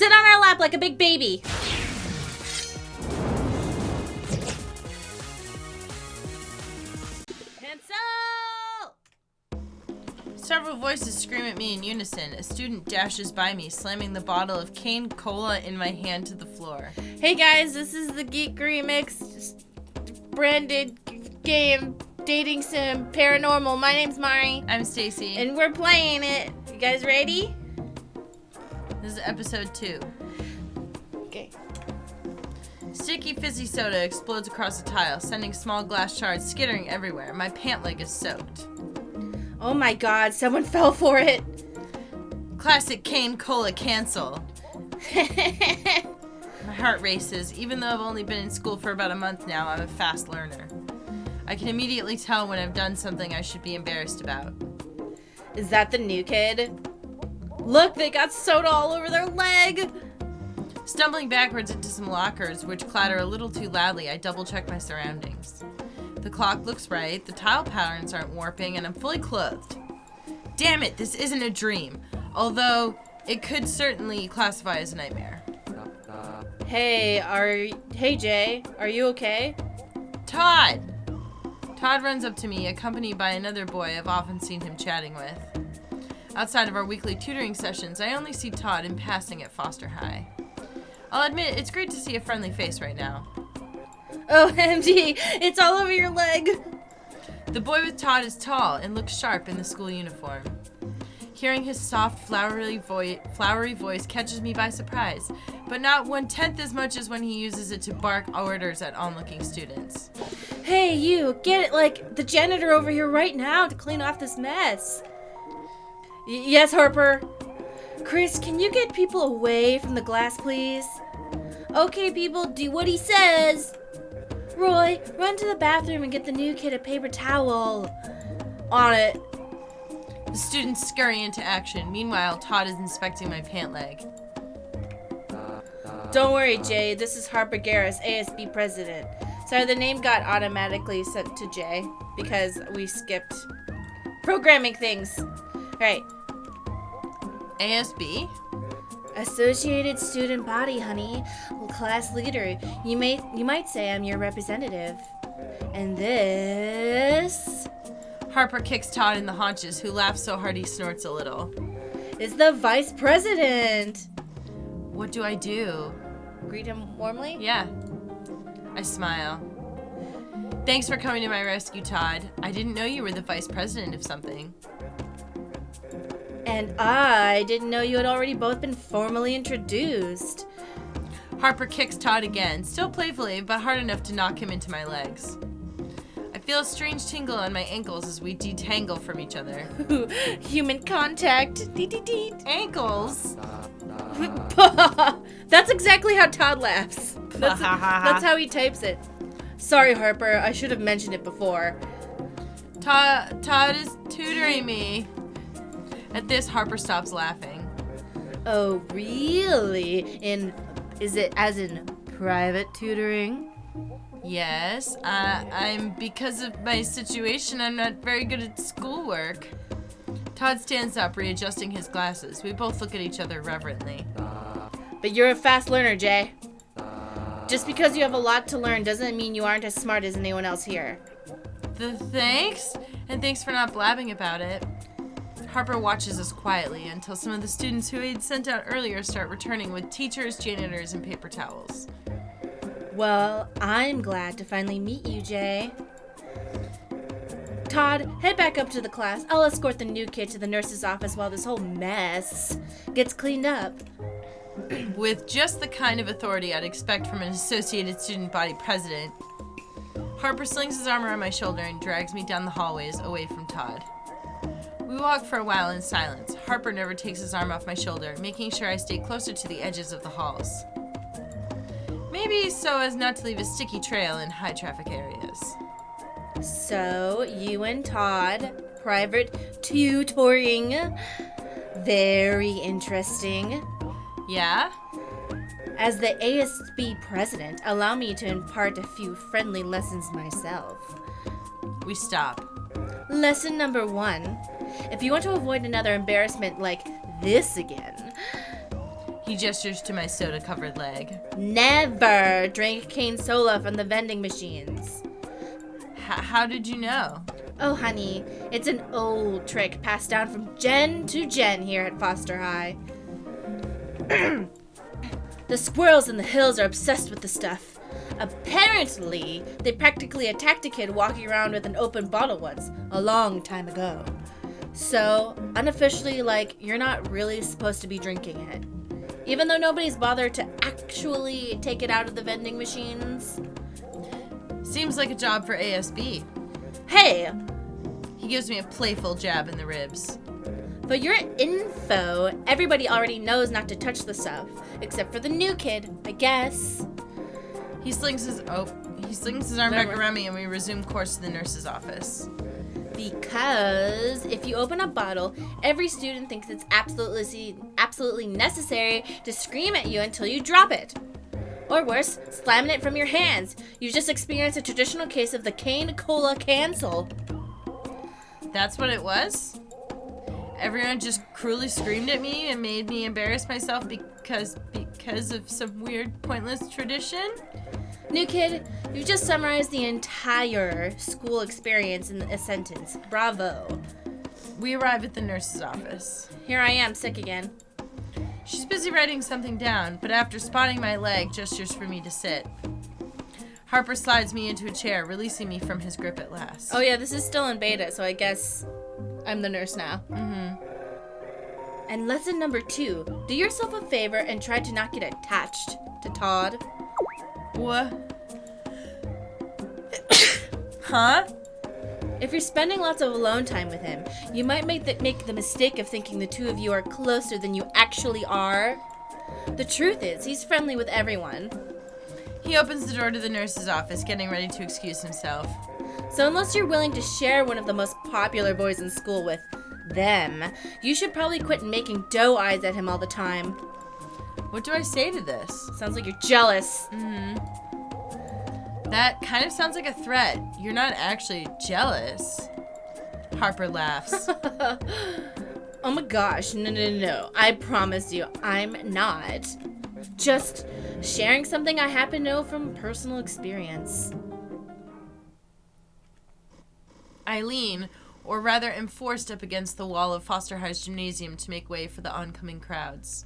Sit on our lap like a big baby. Pencil! Several voices scream at me in unison. A student dashes by me, slamming the bottle of cane cola in my hand to the floor. Hey guys, this is the Geek Remix branded game dating sim Paranormal. My name's Mari. I'm Stacy. And we're playing it. You guys ready? This is episode 2. Okay. Sticky fizzy soda explodes across the tile, sending small glass shards skittering everywhere. My pant leg is soaked. Oh my god, someone fell for it. Classic cane cola cancel. My heart races. Even though I've only been in school for about a month now, I'm a fast learner. I can immediately tell when I've done something I should be embarrassed about. Is that the new kid? Look, they got soda all over their leg. Stumbling backwards into some lockers, which clatter a little too loudly, I double-check my surroundings. The clock looks right, the tile patterns aren't warping, and I'm fully clothed. Damn it, this isn't a dream. Although, it could certainly classify as a nightmare. Hey Jay, are you okay? Todd! Todd runs up to me, accompanied by another boy I've often seen him chatting with. Outside of our weekly tutoring sessions, I only see Todd in passing at Foster High. I'll admit, it's great to see a friendly face right now. Oh, MD, it's all over your leg. The boy with Todd is tall and looks sharp in the school uniform. Hearing his soft, flowery voice catches me by surprise, but not 1/10 as much as when he uses it to bark orders at onlooking students. Hey, you, get like the janitor over here right now to clean off this mess. Yes, Harper. Chris, can you get people away from the glass, please? Okay, people, do what he says. Roy, run to the bathroom and get the new kid a paper towel. On it. The students scurry into action. Meanwhile, Todd is inspecting my pant leg. Don't worry, Jay. This is Harper Garris, ASB president. Sorry, the name got automatically sent to Jay because we skipped programming things. All right. ASB? Associated Student Body, honey. Well, class leader. You might say I'm your representative. And this... Harper kicks Todd in the haunches, who laughs so hard he snorts a little. is the vice president. What do I do? Greet him warmly? Yeah. I smile. Thanks for coming to my rescue, Todd. I didn't know you were the vice president of something. And I didn't know you had already both been formally introduced. Harper kicks Todd again, still playfully, but hard enough to knock him into my legs. I feel a strange tingle on my ankles as we detangle from each other. Human contact. Dee. Ankles? That's exactly how Todd laughs. That's how he types it. Sorry, Harper. I should have mentioned it before. Todd is tutoring me. At this, Harper stops laughing. Oh, really? Is it as in private tutoring? Yes, because of my situation, I'm not very good at schoolwork. Todd stands up, readjusting his glasses. We both look at each other reverently. But you're a fast learner, Jay. Just because you have a lot to learn doesn't mean you aren't as smart as anyone else here. Thanks? And thanks for not blabbing about it. Harper watches us quietly until some of the students who he'd sent out earlier start returning with teachers, janitors, and paper towels. Well, I'm glad to finally meet you, Jay. Todd, head back up to the class. I'll escort the new kid to the nurse's office while this whole mess gets cleaned up. With just the kind of authority I'd expect from an Associated Student Body president, Harper slings his arm around my shoulder and drags me down the hallways away from Todd. We walk for a while in silence. Harper never takes his arm off my shoulder, making sure I stay closer to the edges of the halls. Maybe so as not to leave a sticky trail in high traffic areas. So, you and Todd, private tutoring. Very interesting. Yeah? As the ASB president, allow me to impart a few friendly lessons myself. We stop. Lesson number 1. If you want to avoid another embarrassment like this again, He gestures to my soda-covered leg. Never drink cane soda from the vending machines. How did you know? Oh, honey, it's an old trick passed down from gen to gen here at Foster High. The squirrels in the hills are obsessed with the stuff. Apparently, they practically attacked a kid walking around with an open bottle once, a long time ago. So, unofficially, you're not really supposed to be drinking it. Even though nobody's bothered to actually take it out of the vending machines. Seems like a job for ASB. Hey! He gives me a playful jab in the ribs. For your info, everybody already knows not to touch the stuff, except for the new kid, I guess. He slings his arm back around me and we resume course to the nurse's office. Because if you open a bottle, every student thinks it's absolutely necessary to scream at you until you drop it. Or worse, slamming it from your hands. You've just experienced a traditional case of the cane cola cancel. That's what it was? Everyone just cruelly screamed at me and made me embarrass myself because of some weird, pointless tradition? New kid, you've just summarized the entire school experience in a sentence. Bravo. We arrive at the nurse's office. Here I am, sick again. She's busy writing something down, but after spotting my leg, gestures for me to sit. Harper slides me into a chair, releasing me from his grip at last. Oh yeah, this is still in beta, so I guess I'm the nurse now. Mm-hmm. And lesson number 2, do yourself a favor and try to not get attached to Todd. What? Huh? If you're spending lots of alone time with him, you might make the mistake of thinking the two of you are closer than you actually are. The truth is, he's friendly with everyone. He opens the door to the nurse's office, getting ready to excuse himself. So unless you're willing to share one of the most popular boys in school with them, you should probably quit making doe eyes at him all the time. What do I say to this? Sounds like you're jealous. Mm-hmm. That kind of sounds like a threat. You're not actually jealous. Harper laughs. Oh my gosh, no. I promise you, I'm not. Just sharing something I happen to know from personal experience. I lean, or rather am forced up against the wall of Foster High's gymnasium to make way for the oncoming crowds.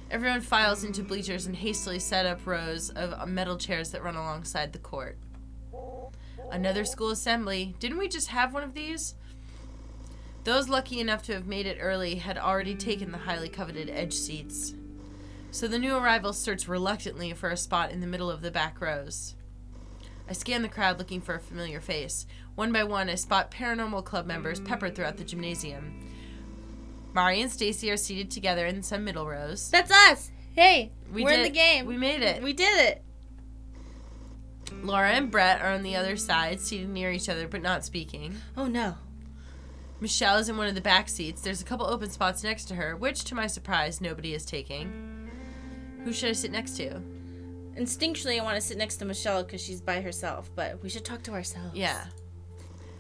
Everyone files into bleachers and hastily set up rows of metal chairs that run alongside the court. Another school assembly. Didn't we just have one of these? Those lucky enough to have made it early had already taken the highly coveted edge seats. So the new arrivals search reluctantly for a spot in the middle of the back rows. I scan the crowd looking for a familiar face. One by one, I spot Paranormal Club members peppered throughout the gymnasium. Mari and Stacy are seated together in some middle rows. That's us! Hey, we're in the game. We made it. We did it. Laura and Brett are on the other side, seated near each other but not speaking. Oh no. Michelle is in one of the back seats. There's a couple open spots next to her, which, to my surprise, nobody is taking. Who should I sit next to? Instinctually, I want to sit next to Michelle because she's by herself, but we should talk to ourselves. Yeah.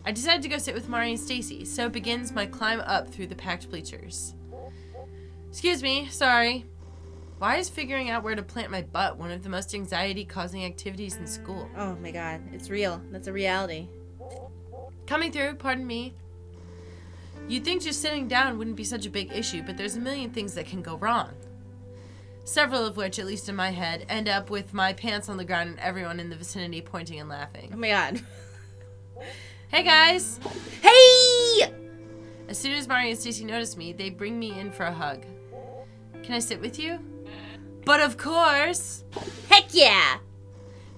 I decided to go sit with Mari and Stacy, so begins my climb up through the packed bleachers. Excuse me, sorry. Why is figuring out where to plant my butt one of the most anxiety-causing activities in school? Oh my god, it's real. That's a reality. Coming through, pardon me. You'd think just sitting down wouldn't be such a big issue, but there's a million things that can go wrong. Several of which, at least in my head, end up with my pants on the ground and everyone in the vicinity pointing and laughing. Oh my god. Hey guys! Hey! As soon as Mari and Stacy notice me, they bring me in for a hug. Can I sit with you? But of course! Heck yeah!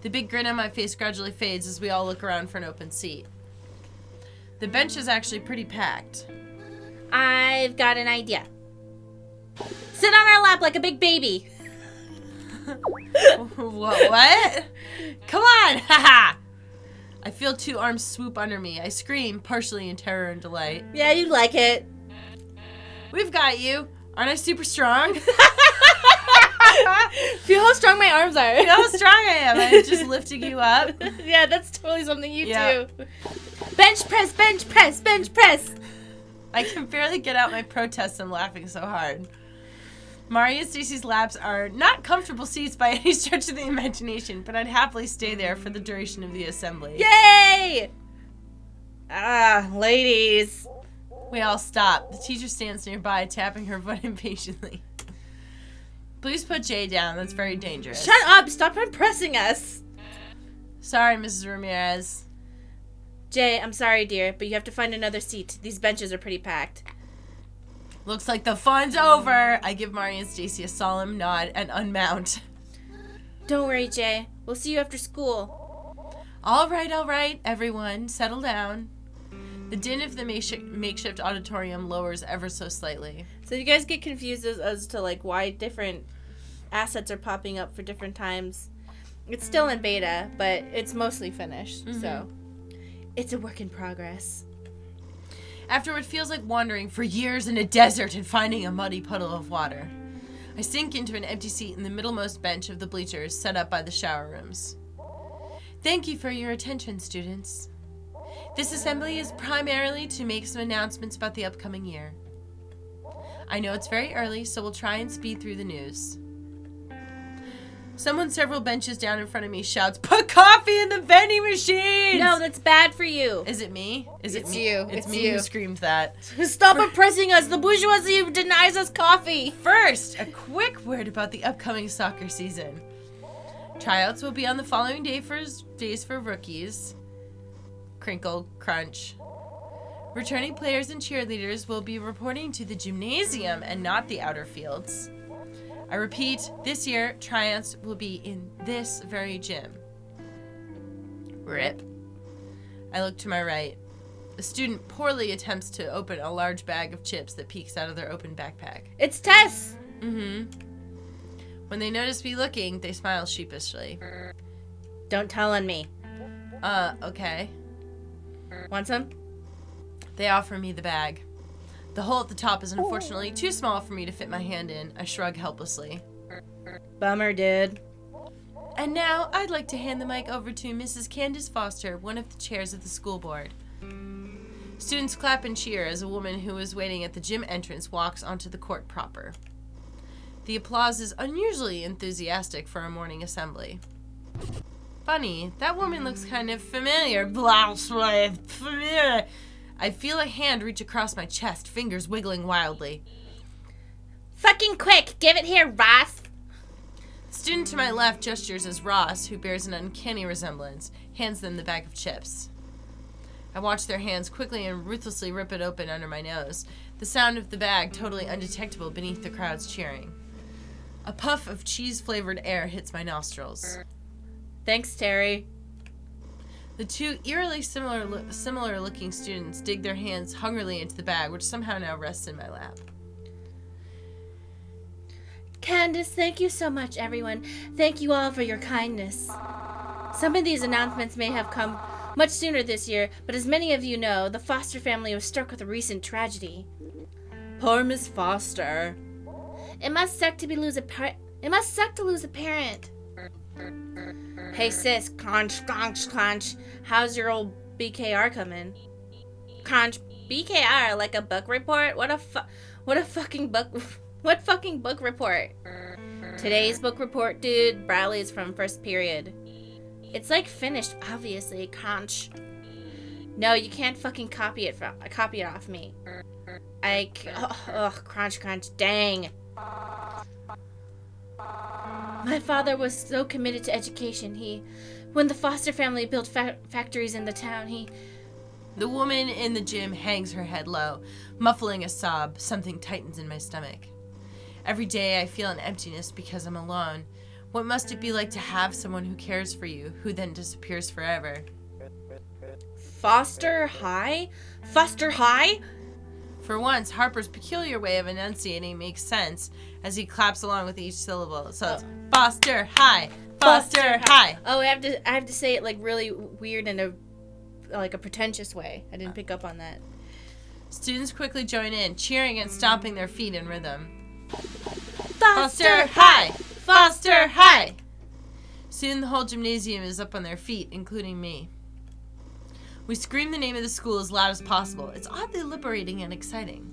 The big grin on my face gradually fades as we all look around for an open seat. The bench is actually pretty packed. I've got an idea. Sit on our lap like a big baby. What? Come on! Haha! I feel two arms swoop under me. I scream, partially in terror and delight. Yeah, you like it. We've got you. Aren't I super strong? Feel how strong my arms are. Feel how strong I am. I'm just lifting you up. Yeah, that's totally something you do. Bench press, bench press, bench press. I can barely get out my protest. I'm laughing so hard. Mari and Stacy's laps are not comfortable seats by any stretch of the imagination, but I'd happily stay there for the duration of the assembly. Yay! Ladies. We all stop. The teacher stands nearby, tapping her foot impatiently. Please put Jay down. That's very dangerous. Shut up! Stop impressing us! Sorry, Mrs. Ramirez. Jay, I'm sorry, dear, but you have to find another seat. These benches are pretty packed. Looks like the fun's over. I give Mari and Stacy a solemn nod and unmount. Don't worry, Jay. We'll see you after school. All right, everyone. Settle down. The din of the makeshift auditorium lowers ever so slightly. So you guys get confused as to, like, why different assets are popping up for different times. It's still in beta, but it's mostly finished, so it's a work in progress. After what feels like wandering for years in a desert and finding a muddy puddle of water, I sink into an empty seat in the middlemost bench of the bleachers set up by the shower rooms. Thank you for your attention, students. This assembly is primarily to make some announcements about the upcoming year. I know it's very early, so we'll try and speed through the news. Someone several benches down in front of me shouts, "Put coffee in the vending machines!" No, that's bad for you. Is it me? It's you. It's me who screamed that. Stop oppressing us. The bourgeoisie denies us coffee. First, a quick word about the upcoming soccer season. Tryouts will be on the following days for rookies. Crinkle, crunch. Returning players and cheerleaders will be reporting to the gymnasium and not the outer fields. I repeat, this year, tryouts will be in this very gym. Rip. I look to my right. A student poorly attempts to open a large bag of chips that peeks out of their open backpack. It's Tess! When they notice me looking, they smile sheepishly. Don't tell on me. Okay. Want some? They offer me the bag. The hole at the top is unfortunately too small for me to fit my hand in. I shrug helplessly. Bummer, dude. And now, I'd like to hand the mic over to Mrs. Candace Foster, one of the chairs of the school board. Students clap and cheer as a woman who is waiting at the gym entrance walks onto the court proper. The applause is unusually enthusiastic for a morning assembly. Funny, that woman looks kind of familiar. Familiar. I feel a hand reach across my chest, fingers wiggling wildly. Fucking quick! Give it here, Ross! The student to my left gestures as Ross, who bears an uncanny resemblance, hands them the bag of chips. I watch their hands quickly and ruthlessly rip it open under my nose, the sound of the bag totally undetectable beneath the crowd's cheering. A puff of cheese-flavored air hits my nostrils. Thanks, Terry. The two eerily similar-looking students dig their hands hungrily into the bag, which somehow now rests in my lap. Candace, thank you so much, everyone. Thank you all for your kindness. Some of these announcements may have come much sooner this year, but as many of you know, the Foster family was struck with a recent tragedy. Poor Miss Foster. It must suck to lose a parent. Hey sis, crunch, crunch. How's your old BKR coming? Crunch, BKR, like a book report? What fucking book report? Today's book report, dude. Bradley's from first period. It's like finished, obviously. Crunch. No, you can't fucking copy it off me. Crunch. Dang. My father was so committed to education. When the Foster family built factories in the town, The woman in the gym hangs her head low, muffling a sob. Something tightens in my stomach. Every day I feel an emptiness because I'm alone. What must it be like to have someone who cares for you, who then disappears forever? Foster High? Foster High? For once, Harper's peculiar way of enunciating makes sense as he claps along with each syllable. So it's Foster High, Foster High. Oh, I have to say it like really weird in a pretentious way. I didn't pick up on that. Students quickly join in, cheering and stomping their feet in rhythm. Foster High! Foster High! Soon the whole gymnasium is up on their feet, including me. We scream the name of the school as loud as possible. It's oddly liberating and exciting.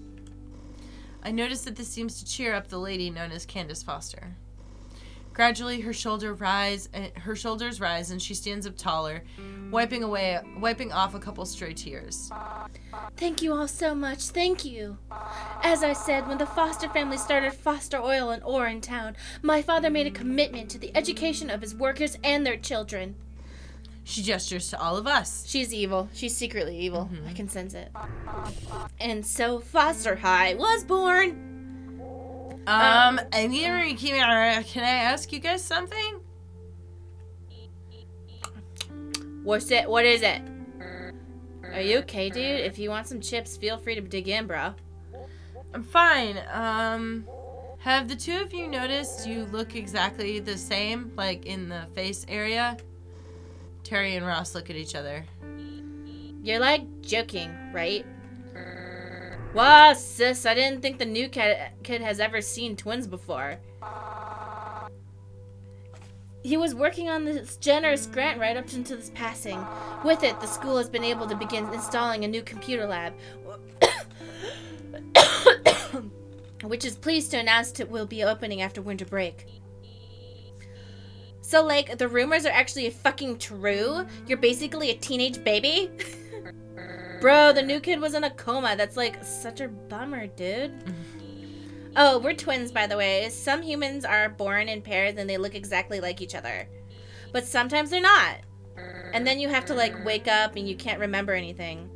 I notice that this seems to cheer up the lady known as Candace Foster. Gradually, her shoulders rise, and she stands up taller, wiping off a couple stray tears. Thank you all so much. Thank you. As I said, when the Foster family started Foster Oil and Ore in town, my father made a commitment to the education of his workers and their children. She gestures to all of us. She's evil. She's secretly evil. I can sense it. And so Foster High was born. Can I ask you guys something? What's it? What is it? Are you okay, dude? If you want some chips, feel free to dig in, bro. I'm fine. Have the two of you noticed you look exactly the same, like in the face area? Terry and Ross look at each other. You're like joking, right? Wow, sis, I didn't think the new kid has ever seen twins before. He was working on this generous grant right up until his passing. With it, the school has been able to begin installing a new computer lab, which is pleased to announce it will be opening after winter break. So, like, the rumors are actually fucking true? You're basically a teenage baby? Bro, the new kid was in a coma. That's, like, such a bummer, dude. Oh, we're twins, by the way. Some humans are born in pairs and they look exactly like each other. But sometimes they're not. And then you have to, like, wake up and you can't remember anything.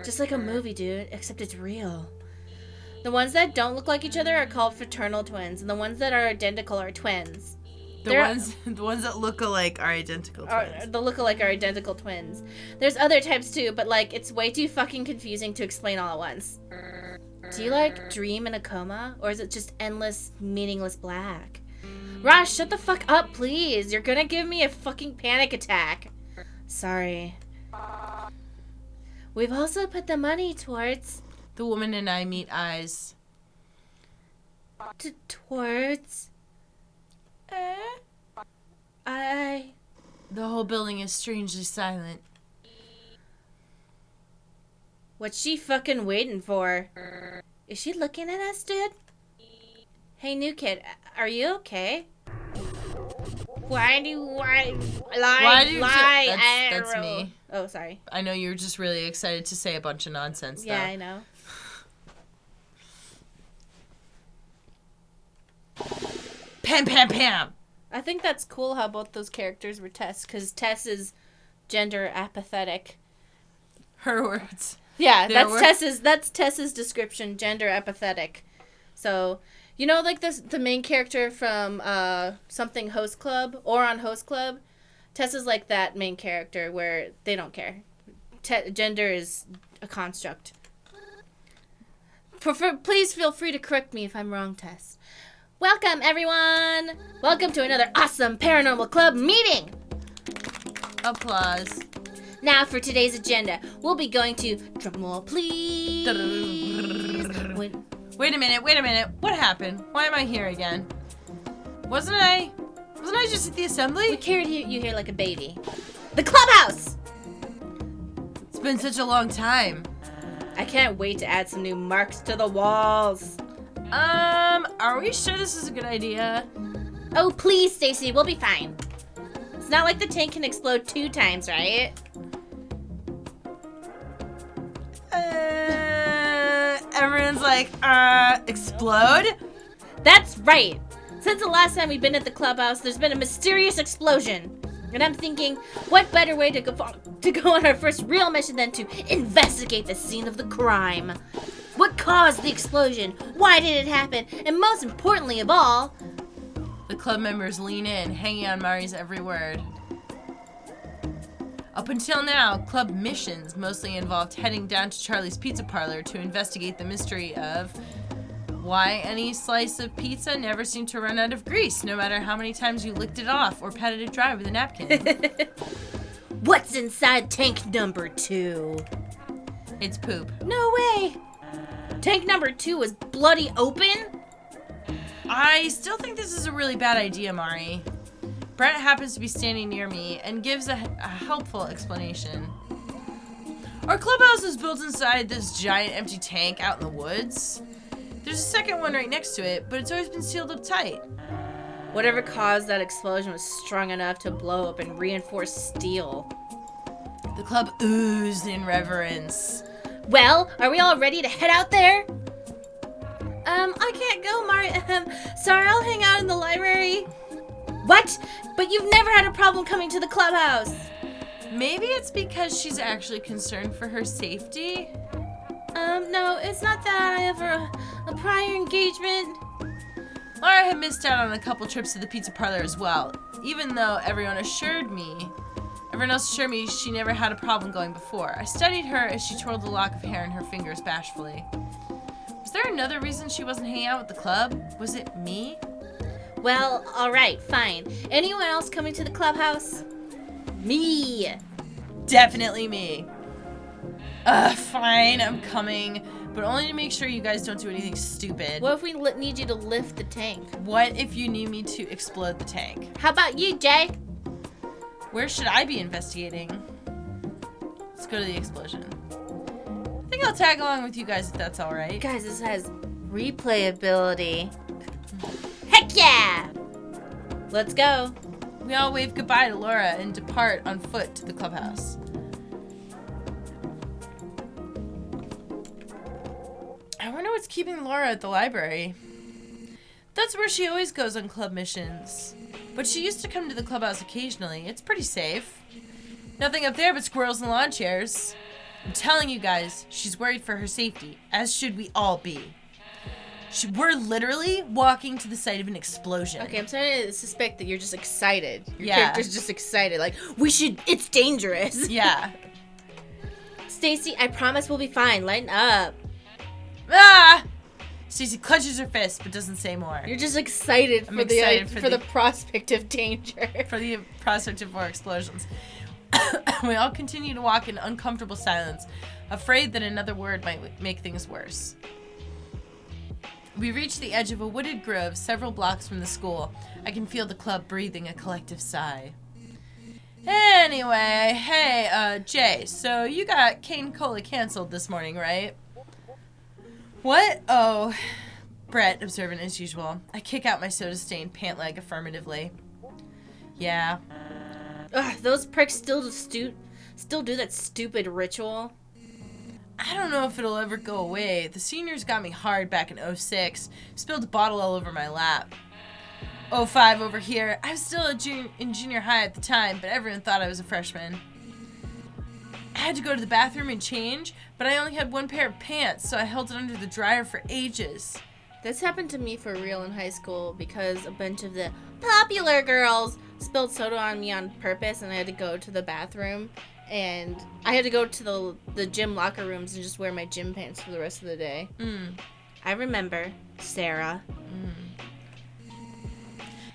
Just like a movie, dude, except it's real. The ones that don't look like each other are called fraternal twins, and the ones that are identical are twins. The ones that look alike are identical twins. The look-alike are identical twins. There's other types too, but like it's way too fucking confusing to explain all at once. Do you like dream in a coma, or is it just endless, meaningless black? Ross, shut the fuck up, please. You're gonna give me a fucking panic attack. Sorry. We've also put the money towards... The woman and I meet eyes. Towards... The whole building is strangely silent. What's she fucking waiting for? Is she looking at us, dude? Hey, new kid, are you okay? Why do you lie? That's me. Oh, sorry. I know you're just really excited to say a bunch of nonsense, though. Yeah, I know. Pam, pam, pam! I think that's cool how both those characters were Tess, because Tess is gender apathetic. Her words. Yeah, that's Tess's description, gender apathetic. So, you know, like the main character from something Host Club or on Host Club, Tess is like that main character where they don't care. Gender is a construct. Please feel free to correct me if I'm wrong, Tess. Welcome, everyone! Welcome to another awesome Paranormal Club meeting! Applause. Now for today's agenda, we'll be going to... Drumroll, please! Wait a minute. What happened? Why am I here again? Wasn't I just at the assembly? We carried you here like a baby. The clubhouse! It's been such a long time. I can't wait to add some new marks to the walls. Are we sure this is a good idea? Oh, please, Stacy, we'll be fine. It's not like the tank can explode 2 times, right? Everyone's like, explode? That's right. Since the last time we've been at the clubhouse, there's been a mysterious explosion. And I'm thinking, what better way to go on our first real mission than to investigate the scene of the crime? What caused the explosion? Why did it happen? And most importantly of all... The club members lean in, hanging on Mari's every word. Up until now, club missions mostly involved heading down to Charlie's Pizza Parlor to investigate the mystery of why any slice of pizza never seemed to run out of grease, no matter how many times you licked it off or patted it dry with a napkin. What's inside tank number 2? It's poop. No way! Tank number 2 was bloody open? I still think this is a really bad idea, Mari. Brent happens to be standing near me and gives a helpful explanation. Our clubhouse is built inside this giant empty tank out in the woods. There's a second one right next to it, but it's always been sealed up tight. Whatever caused that explosion was strong enough to blow up and reinforce steel. The club oozed in reverence. Well, are we all ready to head out there? I can't go, Mari. Sorry, I'll hang out in the library. What? But you've never had a problem coming to the clubhouse. Maybe it's because she's actually concerned for her safety? No, it's not that. I have a prior engagement. Laura had missed out on a couple trips to the pizza parlor as well, even though everyone else assured me she never had a problem going before. I studied her as she twirled a lock of hair in her fingers bashfully. Was there another reason she wasn't hanging out with the club? Was it me? Well, alright, fine. Anyone else coming to the clubhouse? Me! Definitely me. Fine, I'm coming. But only to make sure you guys don't do anything stupid. What if we need you to lift the tank? What if you need me to explode the tank? How about you, Jay? Where should I be investigating? Let's go to the explosion. I think I'll tag along with you guys if that's alright. Guys, this has replayability. Heck yeah! Let's go. We all wave goodbye to Laura and depart on foot to the clubhouse. I wonder what's keeping Laura at the library. That's where she always goes on club missions. But she used to come to the clubhouse occasionally. It's pretty safe. Nothing up there but squirrels and lawn chairs. I'm telling you guys, she's worried for her safety, as should we all be. We're literally walking to the site of an explosion. Okay, I'm starting to suspect that you're just excited. Your Yeah. character's just excited. Like, it's dangerous. Yeah. Stacy, I promise we'll be fine. Lighten up. Ah! Stacy clenches her fist but doesn't say more. You're just excited for the prospect of danger. For the prospect of more explosions. We all continue to walk in uncomfortable silence, afraid that another word might make things worse. We reach the edge of a wooded grove several blocks from the school. I can feel the club breathing a collective sigh. Anyway, hey, Jay, so you got Cane Cola canceled this morning, right? What? Oh, Brett, observant as usual. I kick out my soda-stained pant leg affirmatively. Yeah. Ugh, those pricks still do that stupid ritual. I don't know if it'll ever go away. The seniors got me hard back in 06. Spilled a bottle all over my lap. 05 over here. I was still in junior high at the time, but everyone thought I was a freshman. I had to go to the bathroom and change, but I only had one pair of pants, so I held it under the dryer for ages. This happened to me for real in high school because a bunch of the popular girls spilled soda on me on purpose, and I had to go to the bathroom, and I had to go to the gym locker rooms and just wear my gym pants for the rest of the day. I remember, Sarah.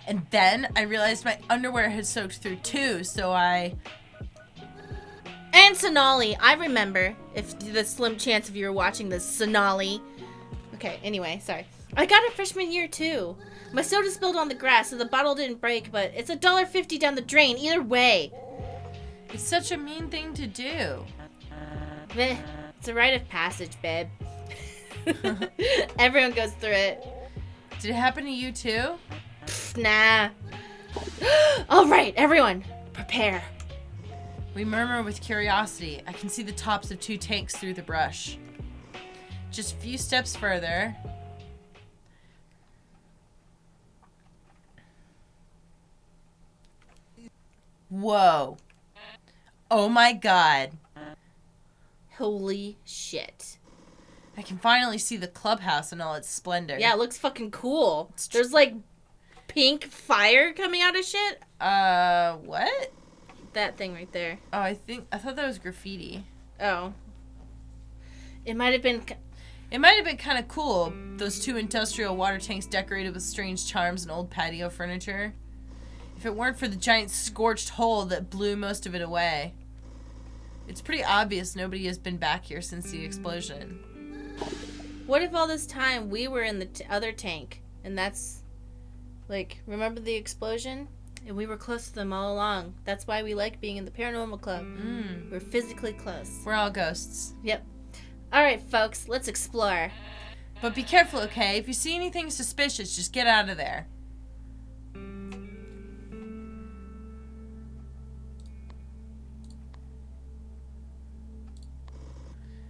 And then I realized my underwear had soaked through too, so I... And Sonali, I remember, if the slim chance if you were watching this, Sonali. Okay, anyway, sorry. I got it freshman year too. My soda spilled on the grass, so the bottle didn't break, but it's $1.50 down the drain, either way. It's such a mean thing to do. Meh, it's a rite of passage, babe. Everyone goes through it. Did it happen to you too? Pfft, nah. All right, everyone, prepare. We murmur with curiosity. I can see the tops of 2 tanks through the brush. Just a few steps further. Whoa. Oh my god. Holy shit. I can finally see the clubhouse in all its splendor. Yeah, it looks fucking cool. There's like pink fire coming out of shit. What? That thing right there. Oh, I thought that was graffiti. Oh. It might have been kind of cool, those 2 industrial water tanks decorated with strange charms and old patio furniture. If it weren't for the giant scorched hole that blew most of it away. It's pretty obvious nobody has been back here since the explosion. What if all this time we were in the other tank, and that's, like, remember the explosion? And we were close to them all along. That's why we like being in the Paranormal Club. We're physically close. We're all ghosts. Yep. All right, folks, let's explore. But be careful, okay? If you see anything suspicious, just get out of there.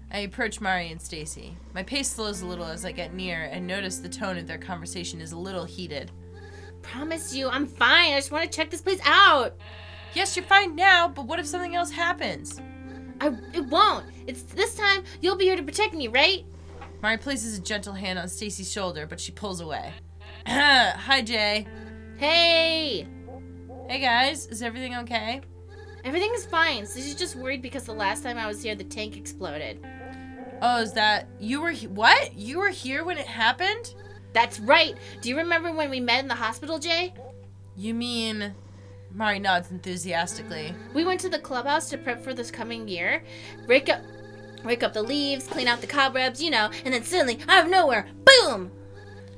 I approach Mari and Stacy. My pace slows a little as I get near and notice the tone of their conversation is a little heated. Promise you, I'm fine. I just want to check this place out. Yes, you're fine now, but what if something else happens? It won't. It's this time you'll be here to protect me, right? Mari places a gentle hand on Stacy's shoulder, but she pulls away. Hi, Jay. Hey! Hey, guys. Is everything okay? Everything is fine. So she's just worried because the last time I was here, the tank exploded. Oh, is that... You were... What? You were here when it happened? That's right. Do you remember when we met in the hospital, Jay? You mean... Mari nods enthusiastically. We went to the clubhouse to prep for this coming year. Rake up the leaves, clean out the cobwebs, you know, and then suddenly, out of nowhere, boom!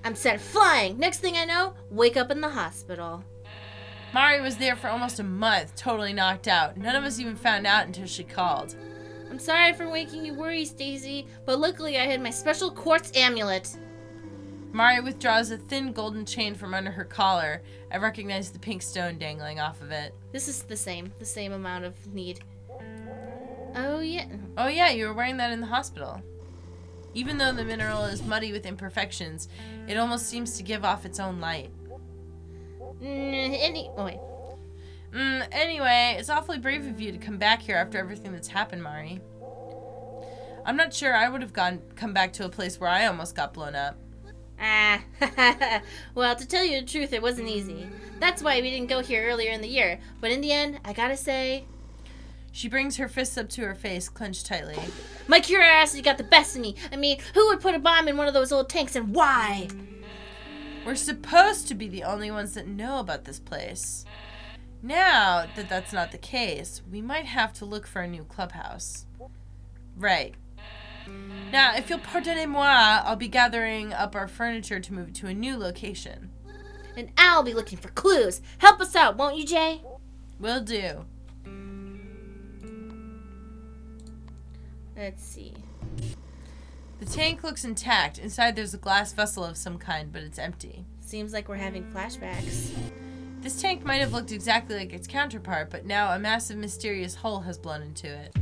I'm sent flying. Next thing I know, wake up in the hospital. Mari was there for almost a month, totally knocked out. None of us even found out until she called. I'm sorry for making you worry, Stacy, but luckily I had my special quartz amulet. Mari withdraws a thin golden chain from under her collar. I recognize the pink stone dangling off of it. This is the same amount of need. Oh, yeah. Oh, yeah, you were wearing that in the hospital. Even though the mineral is muddy with imperfections, it almost seems to give off its own light. Anyway, it's awfully brave of you to come back here after everything that's happened, Mari. I'm not sure I would have come back to a place where I almost got blown up. Well, to tell you the truth, it wasn't easy. That's why we didn't go here earlier in the year. But in the end, I gotta say... She brings her fists up to her face, clenched tightly. My curiosity got the best of me. I mean, who would put a bomb in one of those old tanks and why? We're supposed to be the only ones that know about this place. Now that that's not the case, we might have to look for a new clubhouse. Right. Now, if you'll pardonnez-moi, I'll be gathering up our furniture to move to a new location. And I'll be looking for clues. Help us out, won't you, Jay? Will do. Let's see. The tank looks intact. Inside there's a glass vessel of some kind, but it's empty. Seems like we're having flashbacks. This tank might have looked exactly like its counterpart, but now a massive mysterious hole has blown into it.